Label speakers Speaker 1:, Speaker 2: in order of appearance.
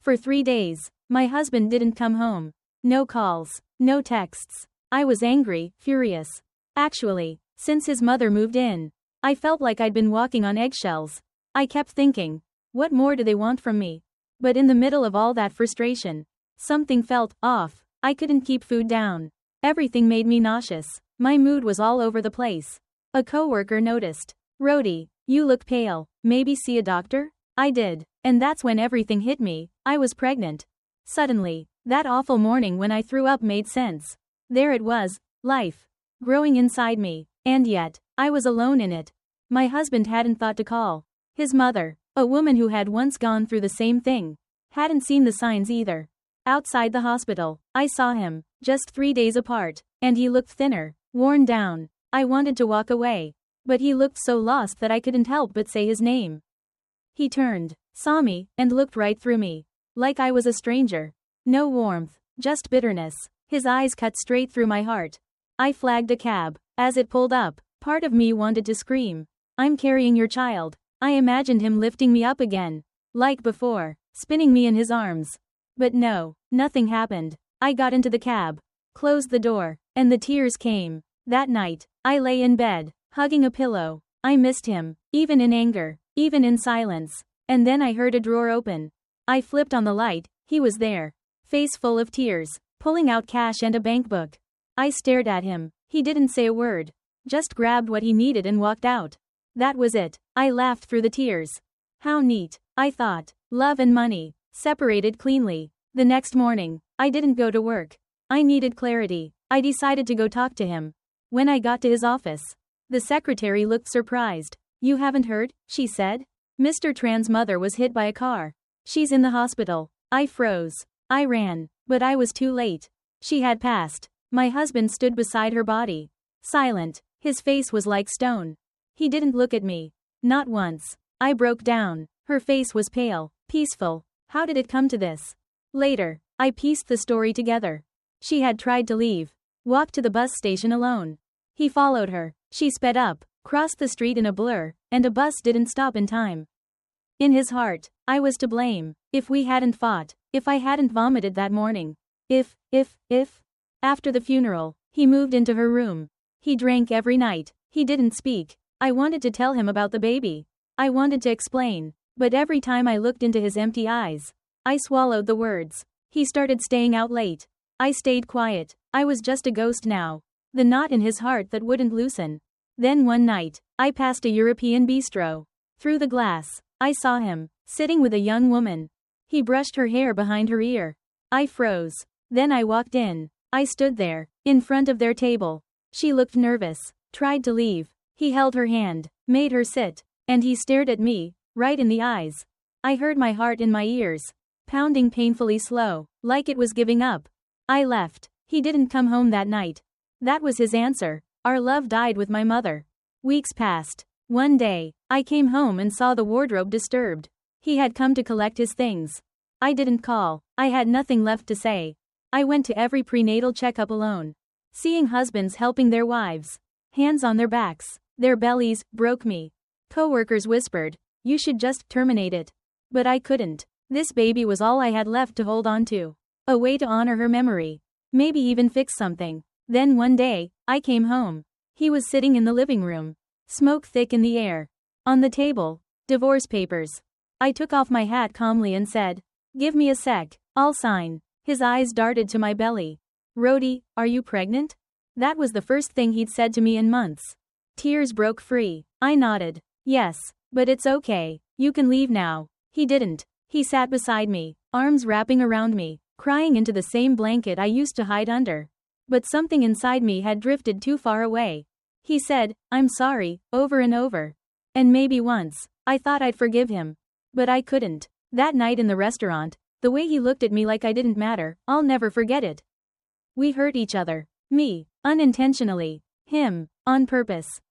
Speaker 1: For 3 days, my husband didn't come home. No calls, no texts. I was angry, furious. Actually, since his mother moved in, I felt like I'd been walking on eggshells. I kept thinking, what more do they want from me? But in the middle of all that frustration, something felt off. I couldn't keep food down. Everything made me nauseous. My mood was all over the place. A coworker noticed. "Rhodey, you look pale. Maybe see a doctor?" I did. And that's when everything hit me. I was pregnant. Suddenly, that awful morning when I threw up made sense. There it was, life, growing inside me. And yet, I was alone in it. My husband hadn't thought to call. His mother, a woman who had once gone through the same thing, hadn't seen the signs either. Outside the hospital, I saw him, just 3 days apart, and he looked thinner, worn down. I wanted to walk away, but he looked so lost that I couldn't help but say his name. He turned, saw me, and looked right through me. Like I was a stranger. No warmth, just bitterness. His eyes cut straight through my heart. I flagged a cab. As it pulled up, part of me wanted to scream. "I'm carrying your child." I imagined him lifting me up again, like before, spinning me in his arms. But no, nothing happened. I got into the cab, closed the door, and the tears came. That night, I lay in bed, hugging a pillow. I missed him, even in anger, even in silence. And then I heard a drawer open. I flipped on the light. He was there, face full of tears, pulling out cash and a bankbook. I stared at him. He didn't say a word, just grabbed what he needed and walked out. That was it. I laughed through the tears. How neat, I thought. Love and money, separated cleanly. The next morning, I didn't go to work. I needed clarity. I decided to go talk to him. When I got to his office, the secretary looked surprised. "You haven't heard?" she said. "Mr. Tran's mother was hit by a car. She's in the hospital." I froze. I ran, but I was too late. She had passed. My husband stood beside her body, silent. His face was like stone. He didn't look at me. Not once. I broke down. Her face was pale, peaceful. How did it come to this? Later, I pieced the story together. She had tried to leave, walked to the bus station alone. He followed her. She sped up, crossed the street in a blur, and a bus didn't stop in time. In his heart, I was to blame. If we hadn't fought, if I hadn't vomited that morning, if. After the funeral, he moved into her room. He drank every night. He didn't speak. I wanted to tell him about the baby. I wanted to explain. But every time I looked into his empty eyes, I swallowed the words. He started staying out late. I stayed quiet. I was just a ghost now. The knot in his heart that wouldn't loosen. Then one night, I passed a European bistro. Through the glass, I saw him, sitting with a young woman. He brushed her hair behind her ear. I froze. Then I walked in. I stood there, in front of their table. She looked nervous, tried to leave. He held her hand, made her sit, and he stared at me, right in the eyes. I heard my heart in my ears, pounding painfully slow, like it was giving up. I left. He didn't come home that night. That was his answer. Our love died with my mother. Weeks passed. One day, I came home and saw the wardrobe disturbed. He had come to collect his things. I didn't call. I had nothing left to say. I went to every prenatal checkup alone. Seeing husbands helping their wives, hands on their backs, their bellies, broke me. Coworkers whispered, "You should just terminate it." But I couldn't. This baby was all I had left to hold on to. A way to honor her memory. Maybe even fix something. Then one day, I came home. He was sitting in the living room. Smoke thick in the air. On the table, divorce papers. I took off my hat calmly and said, "Give me a sec, I'll sign." His eyes darted to my belly. "Rhodey, are you pregnant?" That was the first thing he'd said to me in months. Tears broke free. I nodded. "Yes, but it's okay. You can leave now." He didn't. He sat beside me, arms wrapping around me, crying into the same blanket I used to hide under. But something inside me had drifted too far away. He said, "I'm sorry," over and over. And maybe once, I thought I'd forgive him. But I couldn't. That night in the restaurant, the way he looked at me like I didn't matter, I'll never forget it. We hurt each other. Me, unintentionally. Him, on purpose.